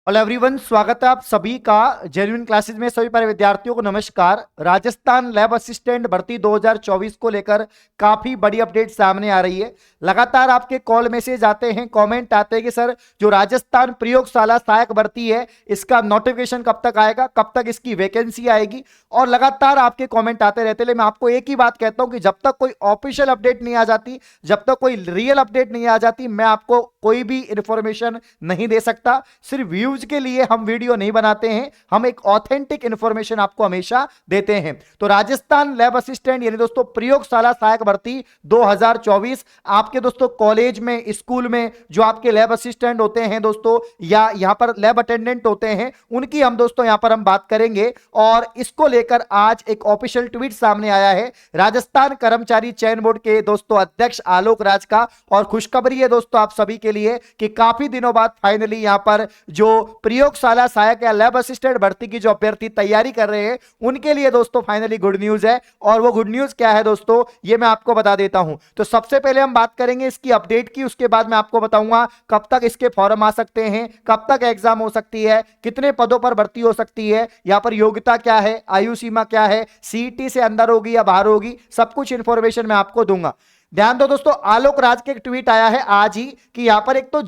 Hello everyone, स्वागत है आप सभी का जेन्युइन क्लासेस में। सभी प्यारे विद्यार्थियों को नमस्कार। राजस्थान लैब असिस्टेंट भर्ती 2024 को लेकर काफी बड़ी अपडेट सामने आ रही है। लगातार आपके कॉल मैसेज आते हैं, कमेंट आते हैं कि सर जो राजस्थान प्रयोगशाला सहायक भर्ती है इसका नोटिफिकेशन कब तक आएगा, कब तक इसकी वैकेंसी आएगी, और लगातार आपके कॉमेंट आते रहते हैं। मैं आपको एक ही बात कहता हूं कि जब तक कोई ऑफिशियल अपडेट नहीं आ जाती, जब तक कोई रियल अपडेट नहीं आ जाती, मैं आपको कोई भी इंफॉर्मेशन नहीं दे सकता। सिर्फ व्यूज के लिए हम वीडियो नहीं बनाते हैं, हम एक ऑथेंटिक इंफॉर्मेशन आपको हमेशा देते हैं। तो राजस्थान लैब असिस्टेंट यानी दोस्तों प्रयोगशाला सहायक भर्ती 2024 आपके दोस्तों कॉलेज में, स्कूल में जो आपके लैब असिस्टेंट होते हैं दोस्तों, या यहां पर लैब अटेंडेंट होते हैं, उनकी हम दोस्तों यहां पर हम बात करेंगे। और इसको लेकर आज एक ऑफिशियल ट्वीट सामने आया है राजस्थान कर्मचारी चयन बोर्ड के दोस्तों अध्यक्ष आलोक राज का। और खुशखबरी है दोस्तों आप सभी के लिए कि काफी दिनों बाद फाइनली यहां पर जो प्रयोगशाला सहायक या लैब असिस्टेंट भर्ती की जो अभ्यर्थी तैयारी कर रहे हैं उनके लिए दोस्तों फाइनली गुड न्यूज है। और वो गुड न्यूज क्या है दोस्तों, ये मैं आपको बता देता हूं। तो सबसे पहले हम बात करेंगे इसकी अपडेट की, उसके बाद मैं आपको बताऊंगा कब तक इसके फॉर्म आ सकते हैं, कब तक एग्जाम हो सकती है, कितने पदों पर भर्ती हो सकती है, यहां पर योग्यता क्या है, आयु सीमा क्या है, सीईटी से अंदर होगी या बाहर होगी, सब कुछ इंफॉर्मेशन मैं आपको दूंगा। ध्यान दो दोस्तों, आलोक राज के एक ट्वीट आया है आज ही कि यहां पर एक तो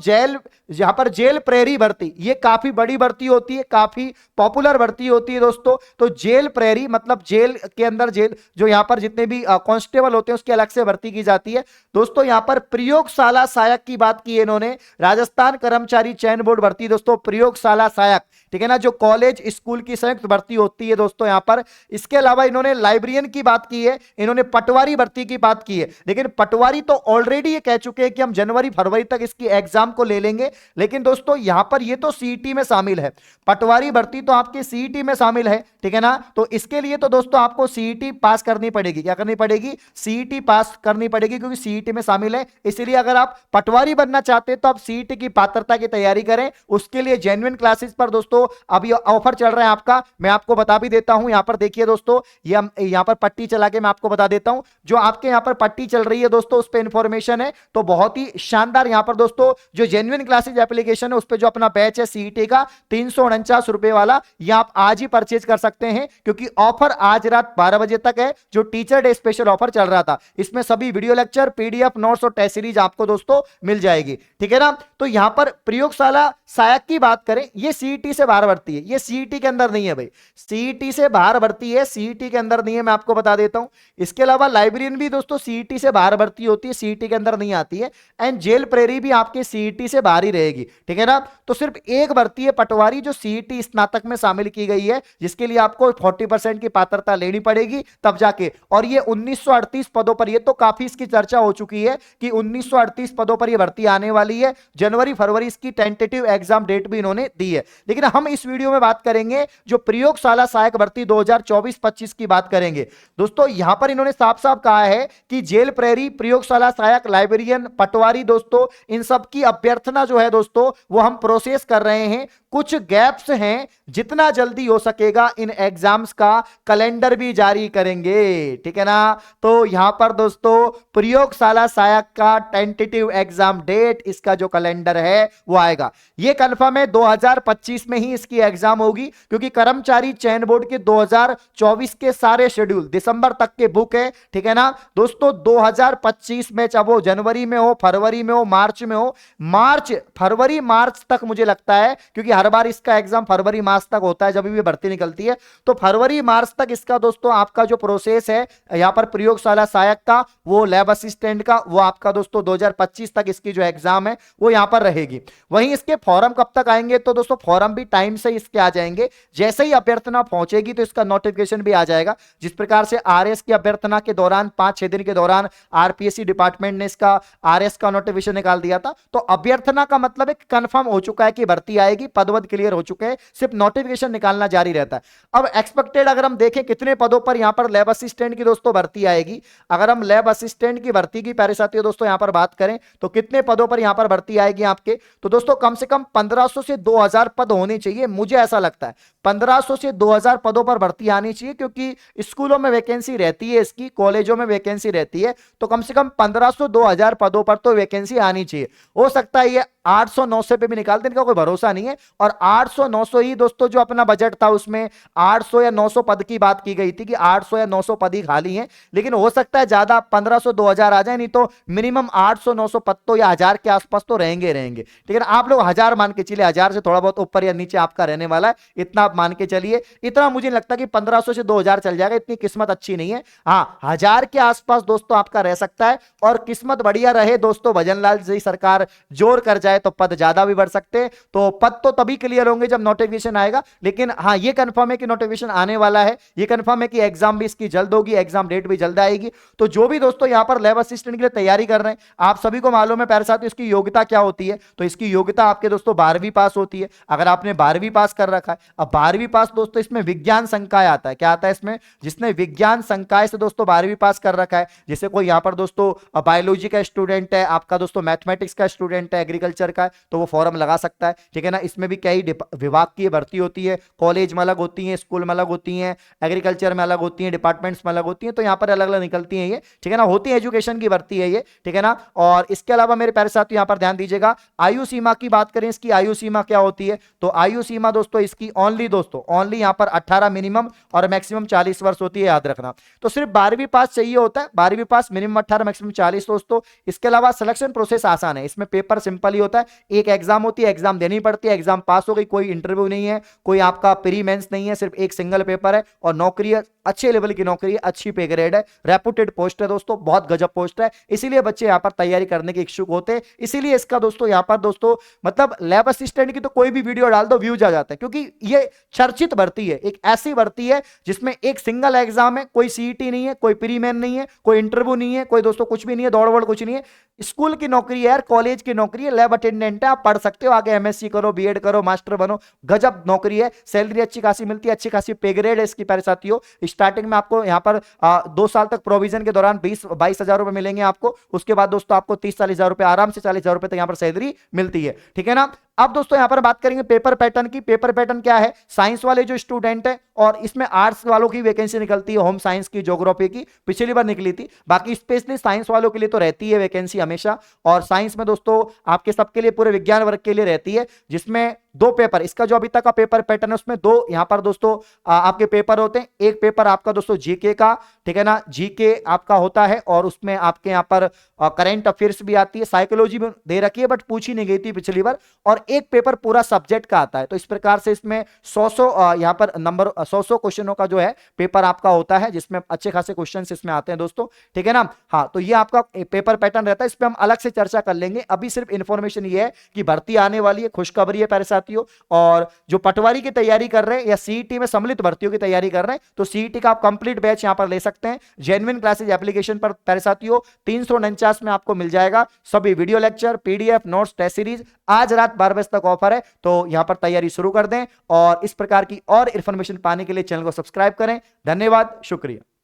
यहां पर जेल प्रेरी भर्ती, ये काफी बड़ी भर्ती होती है, काफी पॉपुलर भर्ती होती है दोस्तों। तो जेल प्रेरी मतलब जेल के अंदर, जेल जो यहां पर जितने भी कांस्टेबल होते हैं उसकी अलग से भर्ती की जाती है दोस्तों। यहां पर प्रयोगशाला सहायक की बात की है इन्होंने, राजस्थान कर्मचारी चयन बोर्ड भर्ती दोस्तों प्रयोगशाला सहायक, ठीक है ना, जो कॉलेज स्कूल की संयुक्त भर्ती होती है दोस्तों यहां पर। इसके अलावा इन्होंने लाइब्रेरियन की बात की है, इन्होंने पटवारी भर्ती की बात की है। लेकिन पटवारी तो ऑलरेडी ये कह चुके हैं कि हम जनवरी फरवरी तक इसकी एग्जाम को ले लेंगे। लेकिन दोस्तों यहां पर ये तो सीईटी में शामिल है, पटवारी भर्ती तो आपके सीईटी में शामिल है, ठीक है ना। तो इसके लिए तो दोस्तों आपको सीईटी पास करनी पड़ेगी। क्या करनी पड़ेगी? सीईटी पास करनी पड़ेगी, क्योंकि सीईटी में शामिल है। इसलिए अगर आप पटवारी बनना चाहते हैं तो आप सीईटी की पात्रता की तैयारी करें। उसके लिए जेन्युइन क्लासेस पर दोस्तों अभी ऑफर चल रहा है आपका, मैं आपको बता भी देता हूं। यहां पर देखिए दोस्तों, ये यहां पर पट्टी चला के मैं आपको बता देता हूं, जो आपके यहां पर पट्टी चल रही है दोस्तों उस पर इंफॉर्मेशन है। तो बहुत ही शानदार यहां पर दोस्तों जो जेन्युइन क्लासेज एप्लीकेशन है उस पर जो अपना बैच है सीईटी का 349 रुपए वाला, ये आप आज ही परचेज कर सकते हैं, क्योंकि ऑफर आज रात 12 बजे तक है। जो टीचर डे स्पेशल ऑफर चल रहा था, इसमें सभी वीडियो लेक्चर, पीडीएफ नोट्स और टेस्ट सीरीज आपको दोस्तों मिल जाएगी, ठीक है ना। तो यहां पर प्रयोगशाला सहायक की बात करें, ये सीईटी से बाहर भर्ती है, ये सीईटी के अंदर नहीं है भाई, सीईटी से बाहर भर्ती है, सीईटी के अंदर नहीं है, मैं आपको बता देता हूं। इसके अलावा लाइब्रेरियन भी दोस्तों सीईटी से बाहर भर्ती होती है, सीईटी के अंदर नहीं आती है। एंड जेल प्रेरी भी आपके सीईटी से बाहर ही रहेगी, ठीक है ना। तो सिर्फ एक भर्ती है पटवारी जो सीईटी स्नातक में शामिल की गई है, जिसके लिए आपको 40% की पात्रता लेनी पड़ेगी तब जाके। और ये 1938 पदों पर, ये तो काफी इसकी चर्चा हो चुकी है कि 1938 पदों पर ये भर्ती आने वाली है। जनवरी फरवरी इसकी टेंटेटिव एग्जाम डेट भी इन्होंने दी है। लेकिन हम इस वीडियो में बात करेंगे जो प्रयोगशाला सहायक भर्ती 2024-25 की बात करेंगे दोस्तों। यहां पर इन्होंने साफ साफ कहा है कि जेल प्रेरी, प्रयोगशाला सहायक, लाइब्रेरियन, पटवारी दोस्तों, इन सब की अभ्यर्थना जो है दोस्तों वो हम प्रोसेस कर रहे हैं। कुछ गैप्स हैं, जितना जल्दी हो सकेगा इन एग्जाम्स का कैलेंडर भी जारी करेंगे, ठीक है ना। तो यहां पर दोस्तों प्रयोगशाला सहायक का टेंटेटिव एग्जाम डेट, इसका जो कैलेंडर है वो आएगा। ये कंफर्म है 2025 में ही इसकी एग्जाम होगी, क्योंकि कर्मचारी चयन बोर्ड के 2024 के सारे शेड्यूल दिसंबर तक के बुक है, ठीक है ना दोस्तों। 2025 में चाहे वो जनवरी में हो, फरवरी में हो, मार्च में हो, फरवरी मार्च तक मुझे लगता है, क्योंकि हर बार इसका एग्जाम फरवरी मार्च तक होता है जब भी भर्ती निकलती है। तो फरवरी मार्च तक इसका दोस्तों आपका जो प्रोसेस है यहां पर प्रयोगशाला सहायक का, वो लैब असिस्टेंट का, वो आपका दोस्तों 2025 तक इसकी जो एग्जाम है वो यहां पर रहेगी। वहीं इसके फॉर्म कब तक आएंगे, तो दोस्तों फॉर्म भी टाइम से इसके आ जाएंगे। जैसे ही अभ्यर्थना पहुंचेगी तो इसका नोटिफिकेशन भी आ जाएगा। जिस प्रकार से आरएस की अभ्यर्थना के दौरान 5-6 दिन के दौरान आरपीएससी डिपार्टमेंट ने इसका आरएस का नोटिफिकेशन निकाल दिया था। तो अभ्यर्थना का मतलब एक कंफर्म हो चुका है कि भर्ती आएगी, पदवद क्लियर हो चुके हैं, सिर्फ नोटिफिकेशन निकालना जारी रहता है। अब एक्सपेक्टेड अगर हम देखें कितने पदों पर यहां पर लैब असिस्टेंट की दोस्तों भर्ती आएगी, अगर हम लैब असिस्टेंट की भर्ती की प्यारे साथियों दोस्तों यहां पर बात करें तो कितने पदों पर यहां पर भर्ती आएगी आपके, तो दोस्तों कम से कम 1500 से 2000 पद होने चाहिए, मुझे ऐसा लगता है 1500 से 2000 पदों पर भर्ती आनी चाहिए, क्योंकि स्कूलों में वैकेंसी रहती है इसकी, कॉलेजों में वैकेंसी रहती है, तो कम से कम 1500 2000 पदों पर तो वैकेंसी आनी चाहिए। हो सकता है ये 800 900 पे भी निकाल देने का कोई भरोसा नहीं है, और 800 900 ही दोस्तों जो अपना बजट था उसमें 800 या 900 पद की बात की गई थी कि 800 या 900 पद ही खाली हैं, लेकिन हो सकता है ज्यादा 1500 2000 आ जाए, नहीं तो मिनिमम 800 900 पद तो या 1000 के आसपास तो रहेंगे रहेंगे। लेकिन आप लोग 1000 मान के चलिए, 1000 से थोड़ा बहुत ऊपर या नीचे आपका रहने वाला है, इतना आप मान के चलिए। इतना मुझे लगता कि 1500 से 2000 चल जाएगा, इतनी किस्मत अच्छी नहीं है। हाँ, 1000 के आसपास दोस्तों आपका रह सकता है, और किस्मत बढ़िया रहे दोस्तों, भजनलाल जी सरकार जोर कर जाए तो पद ज्यादा भी बढ़ सकते हैं। तो पद तो तभी क्लियर होंगे जब नोटिफिकेशन आएगा, लेकिन हाँ ये कंफर्म है कि नोटिफिकेशन आने वाला है, ये कंफर्म है कि एग्जाम भी इसकी जल्द होगी, एग्जाम डेट भी जल्द आएगी। तो जो भी दोस्तों यहां पर लैब असिस्टेंट के लिए तैयारी कर रहे हैं, आप सभी को मालूम है प्यारे साथियों इसकी योग्यता क्या होती है। तो इसकी योग्यता आपके दोस्तों 12वीं पास होती है। अगर आपने 12वीं पास कर रखा है, अब 12वीं पास दोस्तों इसमें विज्ञान संकाय आता है, क्या आता है इसमें, जिसने विज्ञान संकाय से दोस्तों 12वीं पास कर रखा है, जैसे कोई यहां पर दोस्तों बायोलॉजी का स्टूडेंट है, आपका दोस्तों मैथमेटिक्स का स्टूडेंट है, एग्रीकल्चर का है, तो वो फॉर्म लगा सकता है, ठीक है ना। इसमें भी कई विभाग की भर्ती होती है, कॉलेज में अलग होती है, स्कूल में अलग होती है, एग्रीकल्चर में अलग होती है, डिपार्टमेंट्स में अलग होती है, तो यहाँ पर अलग अलग निकलती है ये, ठीक है ना, होती है, एजुकेशन की भर्ती है ये, ठीक है ना। और इसके अलावा मेरे प्यारे साथियों यहाँ पर ध्यान दीजिएगा, आयु सीमा की बात करें, इसकी आयु सीमा क्या होती है, तो आयु सीमा दोस्तों इसकी ओनली यहाँ पर 18 मिनिमम और मैक्सिमम 40 वर्ष होती है, याद रखना। तो सिर्फ 12वीं पास चाहिए होता है, 12वीं पास मिनिमम 18 मैक्सिमम 40 दोस्तों। इसके अलावा सिलेक्शन प्रोसेस आसान है, इसमें पेपर सिंपल ही होता है, एक एग्जाम होती है, एग्जाम देनी पड़ती है, एग्जाम पास हो गई, कोई इंटरव्यू नहीं है, कोई आपका प्री मेंस नहीं है, सिर्फ एक सिंगल पेपर है, और नौकरी है, अच्छे लेवल की नौकरी है, अच्छी पे ग्रेड है, रेपुटेड पोस्ट है दोस्तों, बहुत गजब पोस्ट है, इसीलिए बच्चे यहां पर तैयारी करने के इच्छुक होते हैं। इसीलिए इसका दोस्तों यहां पर दोस्तों मतलब लैब असिस्टेंट की तो कोई भी वीडियो डाल दो व्यूज आ जाते हैं, क्योंकि ये चर्चित भर्ती है, एक ऐसी भर्ती है जिसमें एक सिंगल एग्जाम है, कोई सीईटी नहीं है, कोई प्री मेन नहीं है, कोई इंटरव्यू नहीं है, कोई दोस्तों कुछ भी नहीं है, दौड़ वोड़ कुछ नहीं है, स्कूल की नौकरी है यार, कॉलेज की नौकरी है, लैब अटेंडेंट है, आप पढ़ सकते हो, आगे एमएससी करो, बीएड करो, मास्टर बनो, गजब नौकरी है, सैलरी अच्छी खासी मिलती है, अच्छी खासी पे ग्रेड है इसकी प्यारे साथियों। स्टार्टिंग में आपको यहाँ पर 2 साल तक प्रोविजन के दौरान 20-22 हजार रुपए मिलेंगे आपको, उसके बाद दोस्तों आपको 30-40 हजार रुपए, आराम से 40 हजार रुपए तक यहाँ पर सैलरी मिलती है, ठीक है ना। अब दोस्तों यहां पर बात करेंगे पेपर पैटर्न की। पेपर पैटर्न क्या है, साइंस वाले जो स्टूडेंट है, और इसमें आर्ट्स वालों की वैकेंसी निकलती है, होम साइंस की, ज्योग्राफी की, पिछली बार निकली थी, बाकी स्पेशली साइंस वालों के लिए तो रहती है वैकेंसी हमेशा। और साइंस में दोस्तों आपके सबके लिए, पूरे विज्ञान वर्ग के लिए रहती है, जिसमें 2 पेपर, इसका जो अभी तक का पेपर पैटर्न है उसमें 2 यहां पर दोस्तों आपके पेपर होते हैं। एक पेपर आपका दोस्तों जीके का, ठीक है ना, जीके आपका होता है, और उसमें आपके यहां पर करंट अफेयर्स भी आती है, साइकोलॉजी भी दे रखी है बट पूछी नहीं गई थी पिछली बार, और एक पेपर पूरा सब्जेक्ट का आता है। तो इस प्रकार से इसमें 100 यहां पर नंबर 100 क्वेश्चनों का जो है पेपर आपका होता है, जिसमें अच्छे खासे क्वेश्चंस इसमें आते हैं दोस्तों, ठीक है ना। हाँ, तो ये आपका पेपर पैटर्न रहता है, इस पे हम अलग से चर्चा कर लेंगे। अभी सिर्फ इंफॉर्मेशन ये है कि भर्ती आने वाली है, खुशखबरी है प्यारे साथियों। और जो पटवारी की तैयारी कर रहे हैं या सीईटी में सम्मिलित भर्तियों की तैयारी कर रहे हैं, तो सीईटी का आप कंप्लीट बैच यहां पर ले सकते हैं जेन्युइन क्लासेज एप्लीकेशन पर प्यारे साथियों। 349 में आपको मिल जाएगा सभी video lecture, PDF, notes, test series. आज रात 12 बजे तक ऑफर है, तो यहां पर तैयारी शुरू कर दें, और इस प्रकार की और इंफॉर्मेशन पाने के लिए चैनल को सब्सक्राइब करें। धन्यवाद, शुक्रिया।